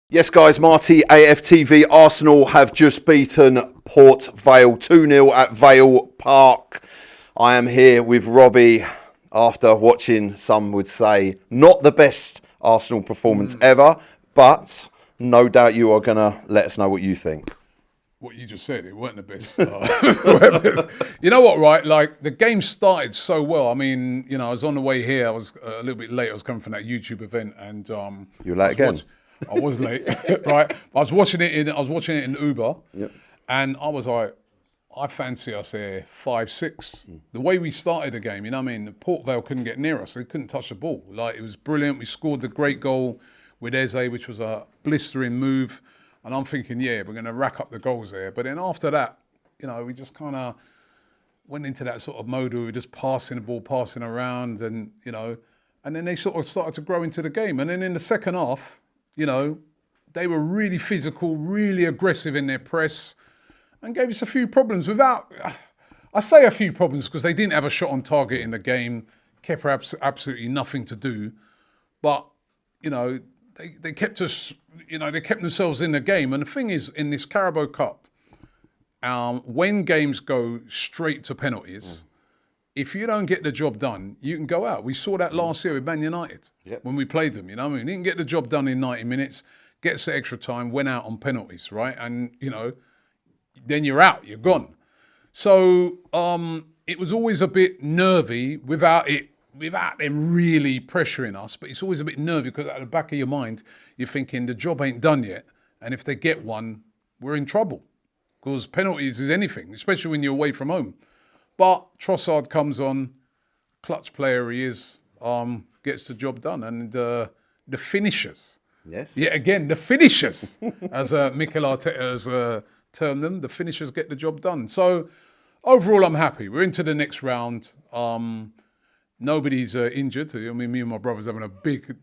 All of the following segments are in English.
Yes, guys, Marty, AFTV, Arsenal have just beaten Port Vale 2-0 at Vale Park. I am here with Robbie after watching, some would say, not the best Arsenal performance ever, but no doubt you are going to let us know what you think. What you just said, it weren't the best. You know what, right? Like, the game started so well. I mean, you know, I was on the way here. I was a little bit late. I was coming from that YouTube event, and You were late again? I was late, right? I was watching it in Uber, Yep. and I was like, I fancy us here 5-6. The way we started the game, you know what I mean? Port Vale couldn't get near us. They couldn't touch the ball. Like, it was brilliant. We scored the great goal with Eze, which was a blistering move. And I'm thinking, yeah, we're going to rack up the goals there. But then after that, you know, we just kind of went into that sort of mode where we were just passing the ball, passing around, and, you know, and then they sort of started to grow into the game. And then in the second half, you know, they were really physical, really aggressive in their press, and gave us a few problems without, I say a few problems because they didn't have a shot on target in the game, kept perhaps absolutely nothing to do. But, you know, they kept us, you know, they kept themselves in the game. And the thing is, in this Carabao Cup, when games go straight to penalties, if you don't get the job done, you can go out. We saw that last year with Man United when we played them, you know what I mean? You didn't get the job done in 90 minutes, gets the extra time, went out on penalties, right? And, you know, then you're out, you're gone. So it was always a bit nervy without them really pressuring us, but it's always a bit nervy because at the back of your mind, you're thinking the job ain't done yet. And if they get one, we're in trouble because penalties is anything, especially when you're away from home. But Trossard comes on, clutch player he is, gets the job done. And the finishers. Yes. Yeah, again, the finishers, as Mikel Arteta has termed them, the finishers get the job done. So overall, I'm happy. We're into the next round. Nobody's injured. I mean, me and my brother's having a big,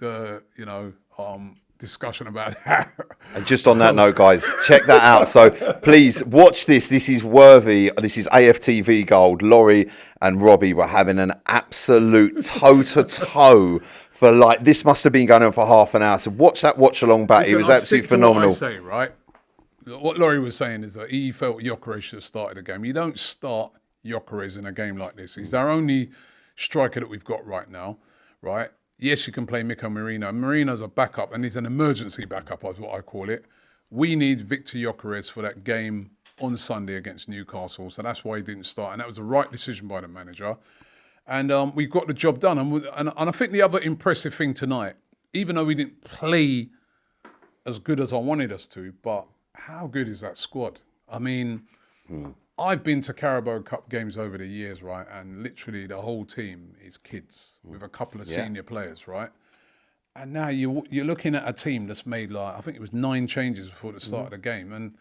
discussion about that. And just on that note, guys, check that out. So please watch this. This is worthy. This is AFTV Gold. Laurie and Robbie were having an absolute toe-to-toe for like, this must have been going on for half an hour. So watch that watch along back. It was absolutely phenomenal. What I say, right? What Laurie was saying is that he felt Gyökeres should have started the game. You don't start Gyökeres in a game like this. He's our only striker that we've got right now, right? Yes, you can play Miko Merino. Merino's a backup, and he's an emergency backup, is what I call it. We need Victor Gyökeres for that game on Sunday against Newcastle, so that's why he didn't start, and that was the right decision by the manager. And we got the job done. And I think the other impressive thing tonight, even though we didn't play as good as I wanted us to, but how good is that squad? I mean, I've been to Carabao Cup games over the years, right? And literally the whole team is kids with a couple of senior players, right? And now you're looking at a team that's made like, I think it was 9 changes before the start of the game. And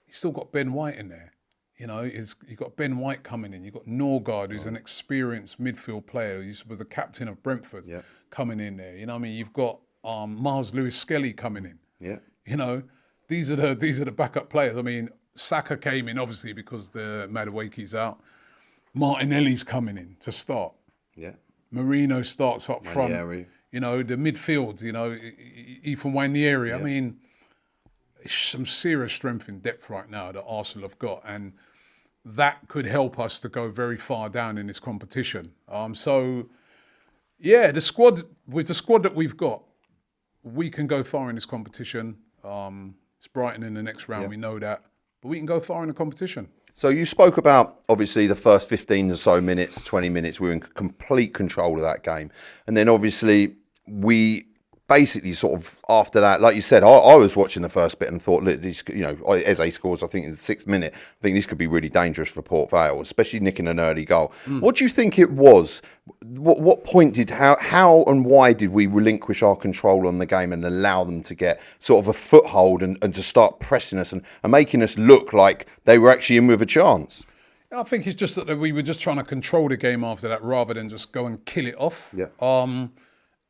you still got Ben White in there. You know, you've got Ben White coming in. You've got Norgard, who's an experienced midfield player. He was the captain of Brentford coming in there. You know what I mean? You've got Miles Lewis-Skelly coming in. Yeah. You know, these are the backup players. I mean, Saka came in, obviously, because the Madueke's out. Martinelli's coming in to start. Yeah. Marino starts up front. You know, the midfield, you know, Ethan Wanieri. I mean, it's some serious strength in depth right now that Arsenal have got. And that could help us to go very far down in this competition. So, yeah, the squad that we've got, we can go far in this competition. It's Brighton in the next round, we know that. But we can go far in the competition. So you spoke about, obviously, the first 15 or so minutes, 20 minutes, we were in complete control of that game. And then, obviously, we basically sort of, after that, like you said, I was watching the first bit and thought, look, this, you know, Eze scores, I think, in the 6th minute. I think this could be really dangerous for Port Vale, especially nicking an early goal. What do you think it was? What point how and why did we relinquish our control on the game and allow them to get sort of a foothold and to start pressing us and making us look like they were actually in with a chance? I think it's just that we were just trying to control the game after that rather than just go and kill it off. Yeah.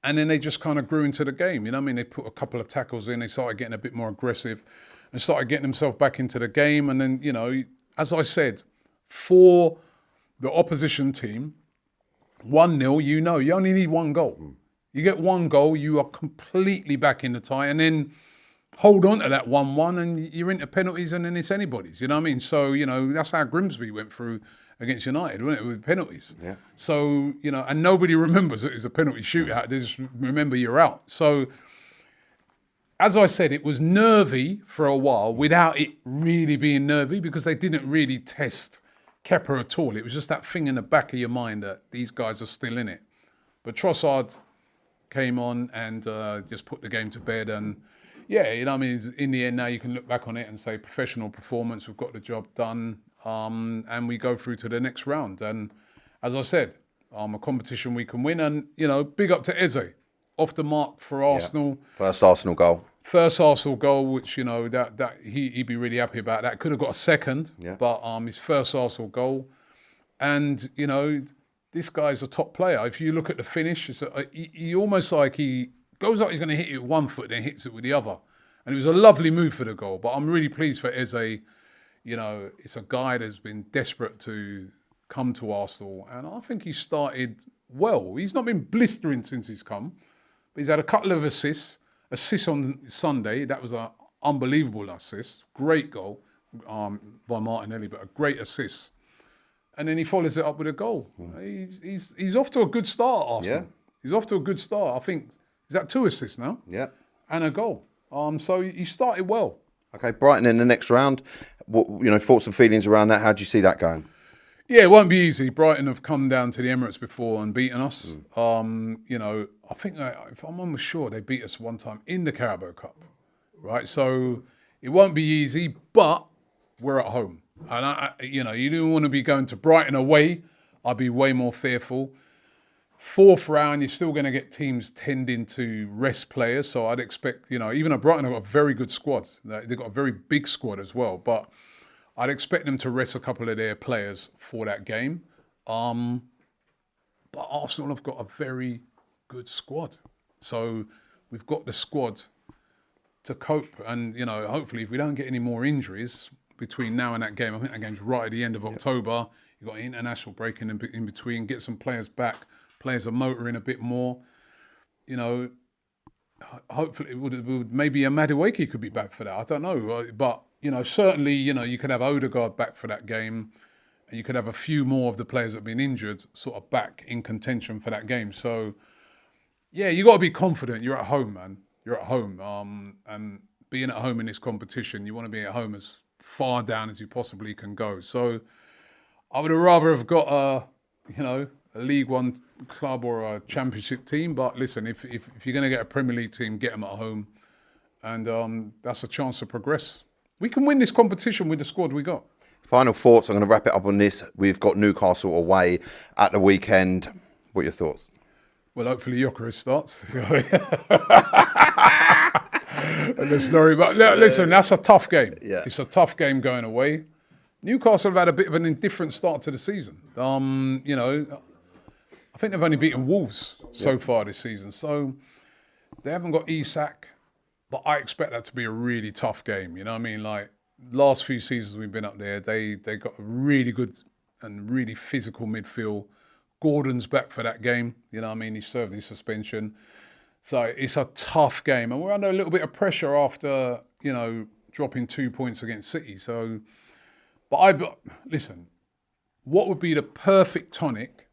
And then they just kind of grew into the game. You know what I mean? They put a couple of tackles in. They started getting a bit more aggressive and started getting themselves back into the game. And then, you know, as I said, for the opposition team, 1-0, you know, you only need 1 goal. You get 1 goal, you are completely back in the tie. And then hold on to that 1-1 and you're into penalties and then it's anybody's, you know what I mean? So, that's how Grimsby went through against United, wasn't it, with penalties? Yeah. So, and nobody remembers it was a penalty shootout. They just remember you're out. So, as I said, it was nervy for a while without it really being nervy because they didn't really test Kepa at all. It was just that thing in the back of your mind that these guys are still in it. But Trossard came on and just put the game to bed. And yeah, in the end now you can look back on it and say professional performance, we've got the job done, and we go through to the next round. And as I said, a competition we can win. And, big up to Eze. Off the mark for Arsenal. Yeah. First Arsenal goal, which that he'd be really happy about. That could have got a second, but his first Arsenal goal, and this guy's a top player. If you look at the finish, he almost like he goes up, he's going to hit it with one foot, then hits it with the other, and it was a lovely move for the goal. But I'm really pleased for Eze. It's a guy that's been desperate to come to Arsenal, and I think he started well. He's not been blistering since he's come. He's had a couple of assists on Sunday. That was an unbelievable assist. Great goal by Martinelli, but a great assist. And then he follows it up with a goal. He's off to a good start, Arsenal. Yeah. He's off to a good start. I think, is that 2 assists now? Yeah. And a goal. So he started well. Okay, Brighton in the next round. What, thoughts and feelings around that? How do you see that going? Yeah, it won't be easy. Brighton have come down to the Emirates before and beaten us. I think, if I'm almost sure, they beat us one time in the Carabao Cup, right? So it won't be easy, but we're at home. And, you don't want to be going to Brighton away. I'd be way more fearful. 4th round, you're still going to get teams tending to rest players. So I'd expect, even though Brighton have got a very good squad. They've got a very big squad as well, but I'd expect them to rest a couple of their players for that game. But Arsenal have got a very good squad. So we've got the squad to cope. And, hopefully if we don't get any more injuries between now and that game, I think that game's right at the end of October. You've got an international break in between, get some players back, players are motoring a bit more. Hopefully it would maybe a Madueke could be back for that. I don't know. But, certainly, you could have Odegaard back for that game. And you could have a few more of the players that have been injured sort of back in contention for that game. So, yeah, you got to be confident. You're at home, man. You're at home. And being at home in this competition, you want to be at home as far down as you possibly can go. So I would rather have got a League One club or a Championship team. But listen, if you're going to get a Premier League team, get them at home. And that's a chance to progress. We can win this competition with the squad we got. Final thoughts. I'm going to wrap it up on this. We've got Newcastle away at the weekend. What are your thoughts? Well, hopefully Gyökeres starts. And the story, but listen, that's a tough game. Yeah. It's a tough game going away. Newcastle have had a bit of an indifferent start to the season. I think they've only beaten Wolves so far this season. So they haven't got Isak, but I expect that to be a really tough game. You know what I mean? Like, last few seasons we've been up there, they got a really good and really physical midfield. Gordon's back for that game. You know what I mean? He served his suspension. So it's a tough game. And we're under a little bit of pressure after, dropping 2 points against City. So, but listen, what would be the perfect tonic?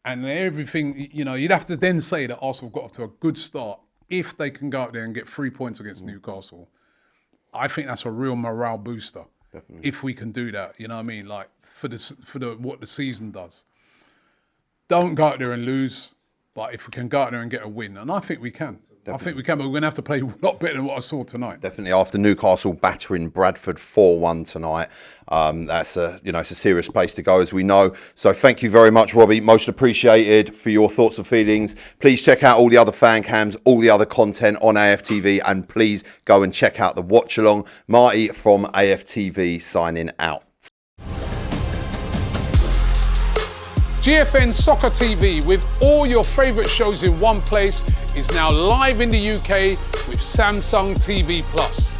And everything, you'd have to then say that Arsenal got off to a good start if they can go out there and get 3 points against Newcastle. I think that's a real morale booster. Definitely. If we can do that, you know what I mean? Like for what the season does. Don't go out there and lose, but if we can go out there and get a win, and I think we can. Definitely. I think we can, but we're going to have to play a lot better than what I saw tonight. Definitely. After Newcastle battering Bradford 4-1 tonight, that's it's a serious place to go, as we know. So thank you very much, Robbie. Most appreciated for your thoughts and feelings. Please check out all the other fan cams, all the other content on AFTV, and please go and check out the watch along. Marty from AFTV signing out. GFN Soccer TV, with all your favourite shows in one place, is now live in the UK with Samsung TV Plus.